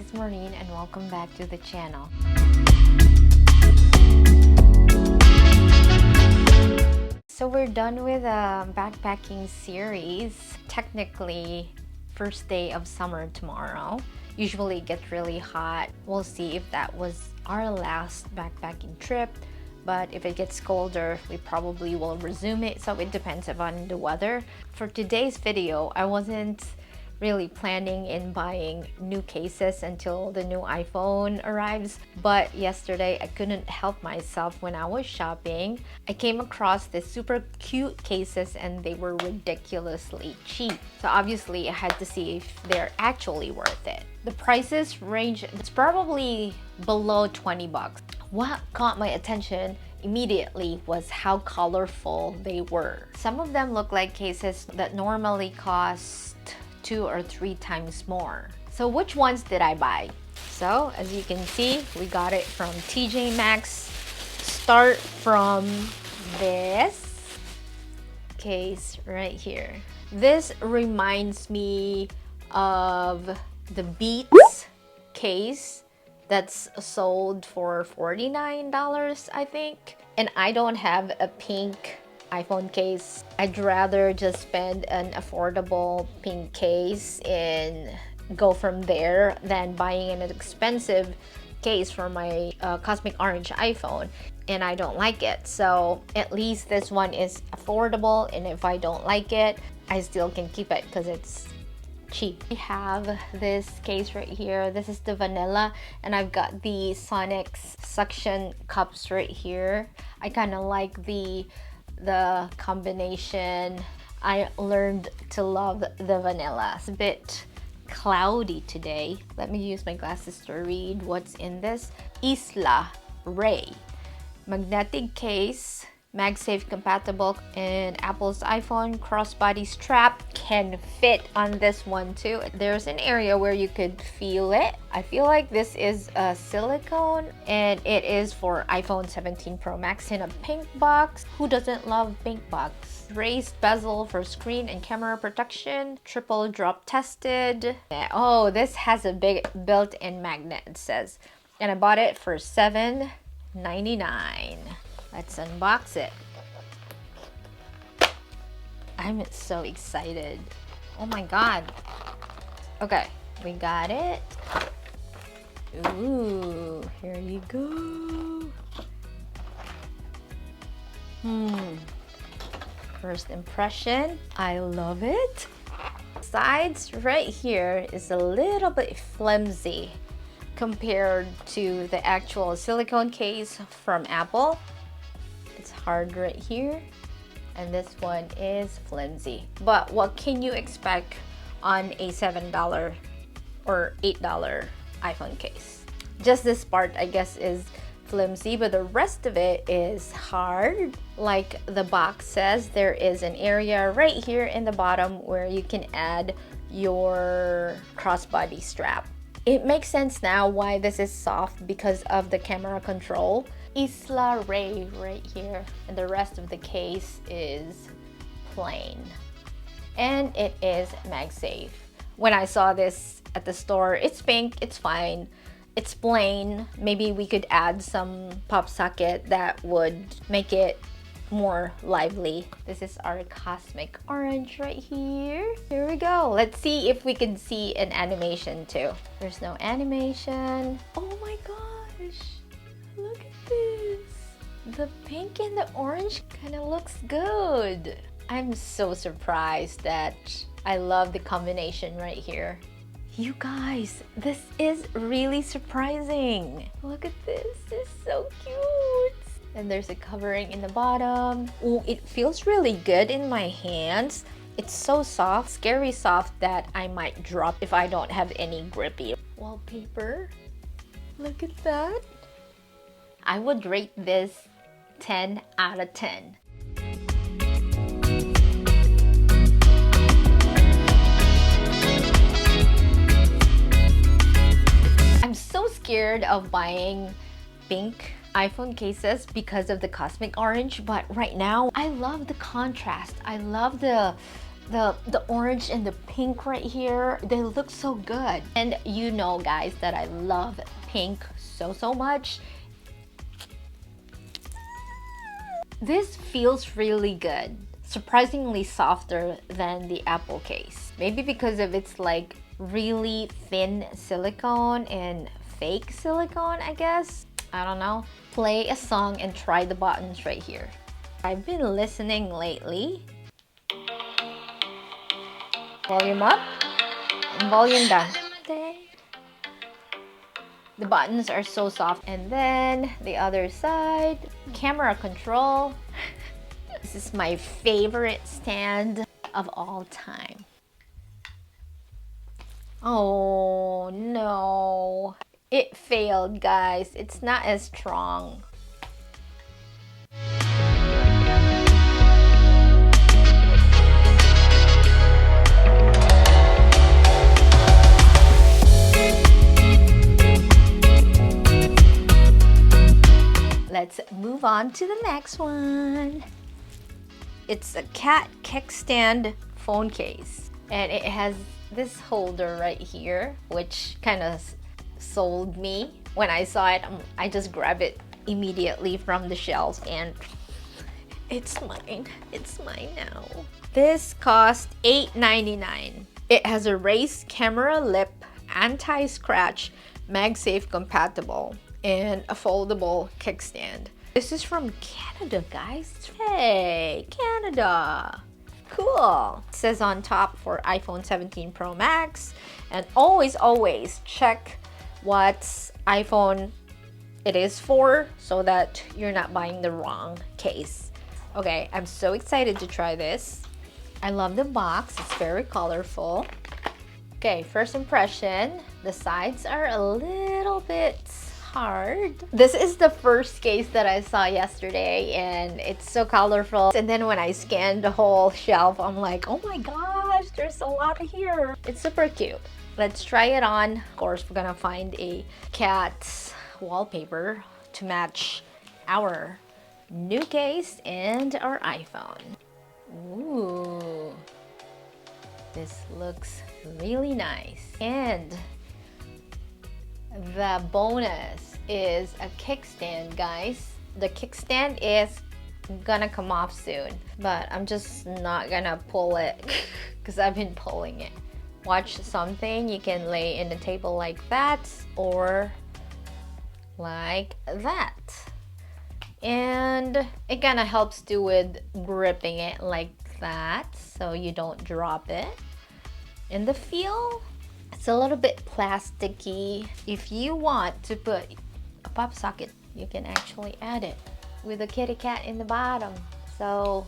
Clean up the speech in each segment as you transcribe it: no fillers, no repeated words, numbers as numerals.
is Maureen and welcome back to the channel. So we're done with a backpacking series. Technically, first day of summer tomorrow. Usually it gets really hot. We'll see if that was our last backpacking trip. But if it gets colder, we probably will resume it. So it depends upon the weather. For today's video, I wasn't really planning in buying new cases until the new iPhone arrives, but yesterday I couldn't help myself. When I was shopping, I came across these super cute cases and they were ridiculously cheap. So obviously I had to see if they're actually worth it. The prices range, it's probably below 20 bucks. What caught my attention immediately was how colorful they were. Some of them look like cases that normally cost 2 or 3 times more. So which ones did I buy? So as you can see, we got it from TJ Maxx. Start from this case right here. This reminds me of the Beats case that's sold for $49, I think. And I don't have a pink iPhone case. I'd rather just spend an affordable pink case and go from there than buying an expensive case for my cosmic orange iPhone, and I don't like it. So at least this one is affordable, and if I don't like it, I still can keep it because it's cheap. We have this case right here. This is the vanilla, and I've got the Sonic's suction cups right here. I kind of like the combination. I learned to love the vanilla. It's a bit cloudy today. Let me use my glasses to read what's in this. Isla Ray magnetic case, MagSafe compatible, and Apple's iPhone crossbody strap can fit on this one too. There's an area where you could feel it. I feel like this is a silicone, and it is for iPhone 17 Pro Max in a pink box. Who doesn't love pink box? Raised bezel for screen and camera protection, triple drop tested. Oh, this has a big built-in magnet, it says, and I bought it for $7.99. Let's unbox it. I'm so excited. Oh my god. Okay, we got it. Ooh, here you go. First impression, I love it. Sides right here is a little bit flimsy compared to the actual silicone case from Apple. It's hard right here, and this one is flimsy. But what can you expect on a $7 or $8 iPhone case? Just this part, I guess, is flimsy, but the rest of it is hard. Like the box says, there is an area right here in the bottom where you can add your crossbody strap. It makes sense now why this is soft, because of the camera control. Isla Ray right here, and the rest of the case is plain, and it is MagSafe. When I saw this at the store, it's pink, it's fine, it's plain. Maybe we could add some pop socket that would make it more lively. This is our cosmic orange right here. Here we go. Let's see if we can see an animation too. There's no animation. Oh my gosh, look at this. The pink and the orange kind of looks good. I'm so surprised that I love the combination right here. You guys, this is really surprising. Look at this, it's so cute. And there's a covering in the bottom. Ooh, it feels really good in my hands. It's so soft, scary soft, that I might drop if I don't have any grippy. Wallpaper, look at that. I would rate this 10 out of 10. I'm so scared of buying pink iPhone cases because of the cosmic orange, but right now I love the contrast. I love the The orange and the pink right here, they look so good. And you know guys that I love pink so much. This feels really good. Surprisingly softer than the Apple case. Maybe because of its like really thin silicone and fake silicone, I guess. I don't know. Play a song and try the buttons right here. I've been listening lately. Volume up and volume down. The buttons are so soft. And then the other side, camera control. This is my favorite stand of all time. Oh no, it failed guys. It's not as strong. Let's move on to the next one. It's a cat kickstand phone case, and it has this holder right here, which kind of sold me. When I saw it, I just grabbed it immediately from the shelves, and it's mine. It's mine now. This cost $8.99. It has a raised camera lip, anti-scratch, MagSafe compatible, and a foldable kickstand. This is from Canada, guys. Hey, Canada. Cool. It says on top for iPhone 17 Pro Max. And always check what iPhone it is for so that you're not buying the wrong case. Okay, I'm so excited to try this. I love the box. It's very colorful. Okay, first impression. The sides are a little bit hard. This is the first case that I saw yesterday, and it's so colorful. And then when I scanned the whole shelf, I'm like, oh my gosh, there's a lot here. It's super cute. Let's try it on. Of course, we're gonna find a cat wallpaper to match our new case and our iPhone. Ooh, this looks really nice. And the bonus is a kickstand, guys. The kickstand is gonna come off soon, but I'm just not gonna pull it because I've been pulling it. Watch something you can lay in the table like that or like that. And it kind of helps too with gripping it like that so you don't drop it. And the feel, it's a little bit plasticky. If you want to put a pop socket, you can actually add it with a kitty cat in the bottom. So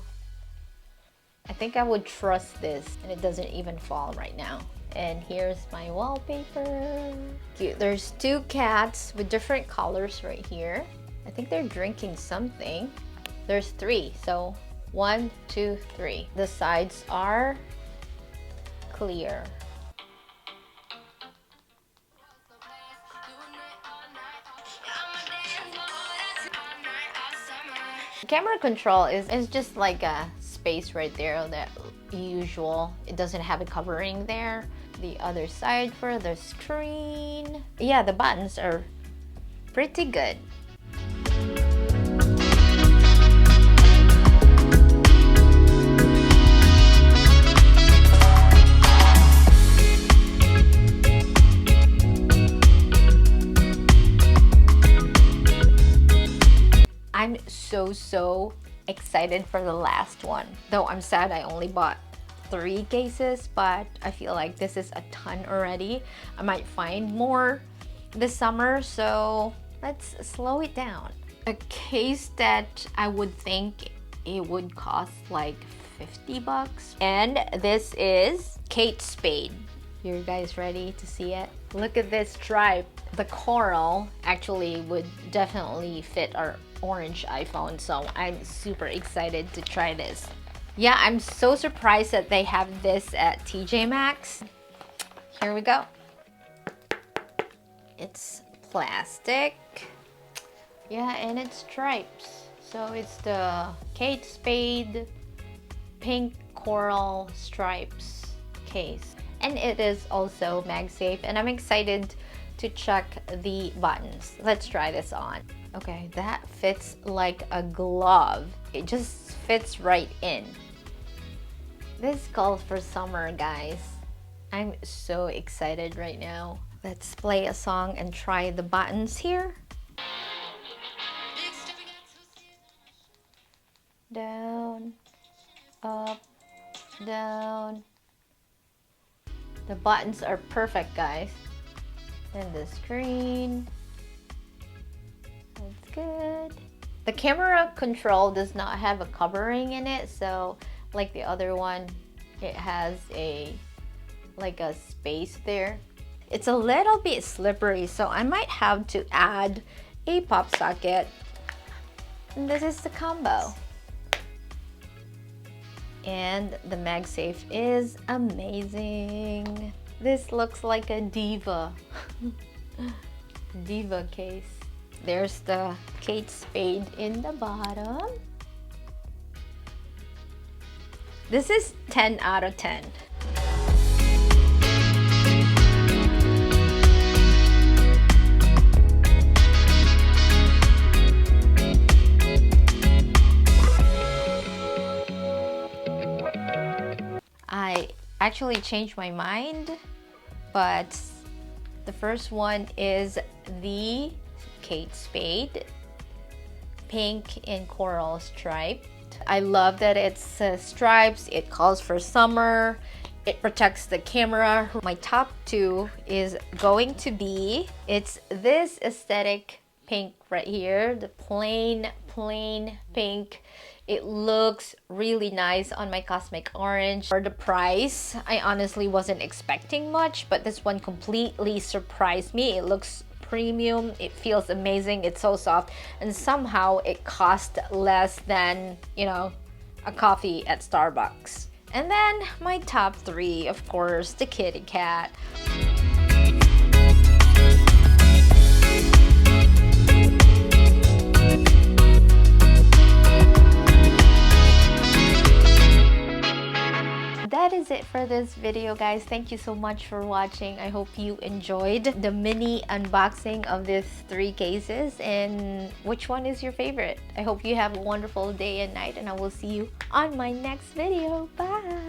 I think I would trust this, and it doesn't even fall right now. And here's my wallpaper. Cute. There's two cats with different colors right here. I think they're drinking something. There's three, so 1, 2, 3. The sides are clear. Camera control is just like a space right there, that usual. It doesn't have a covering there. The other side for the screen. Yeah, the buttons are pretty good. I'm so excited for the last one. Though I'm sad I only bought 3 cases, but I feel like this is a ton already. I might find more this summer, so let's slow it down. A case that I would think it would cost like $50. And this is Kate Spade. You guys ready to see it? Look at this stripe. The coral actually would definitely fit our orange iPhone, so I'm super excited to try this. Yeah, I'm so surprised that they have this at TJ Maxx. Here we go. It's plastic. Yeah, and it's stripes. So it's the Kate Spade pink coral stripes case. And it is also MagSafe, and I'm excited to check the buttons. Let's try this on. Okay, that fits like a glove. It just fits right in. This calls for summer, guys. I'm so excited right now. Let's play a song and try the buttons here. Down, up, down. The buttons are perfect, guys. And the screen. That's good. The camera control does not have a covering in it, so like the other one, it has a space there. It's a little bit slippery, so I might have to add a pop socket. And this is the combo. And the MagSafe is amazing. This looks like a diva. Diva case. There's the Kate Spade in the bottom. This is 10 out of 10. I actually changed my mind, but the first one is the Kate Spade, pink and coral stripe. I love that it's stripes. It calls for summer. It protects the camera. My top two is going to be, it's this aesthetic pink right here, the plain pink. It looks really nice on my cosmic orange. For the price, I honestly wasn't expecting much, but this one completely surprised me. It looks premium, it feels amazing, it's so soft, and somehow it cost less than, you know, a coffee at Starbucks. And then my top three, of course, the kitty cat. That is it for this video, guys. Thank you so much for watching. I hope you enjoyed the mini unboxing of these 3 cases, and which one is your favorite? I hope you have a wonderful day and night, and I will see you on my next video. Bye!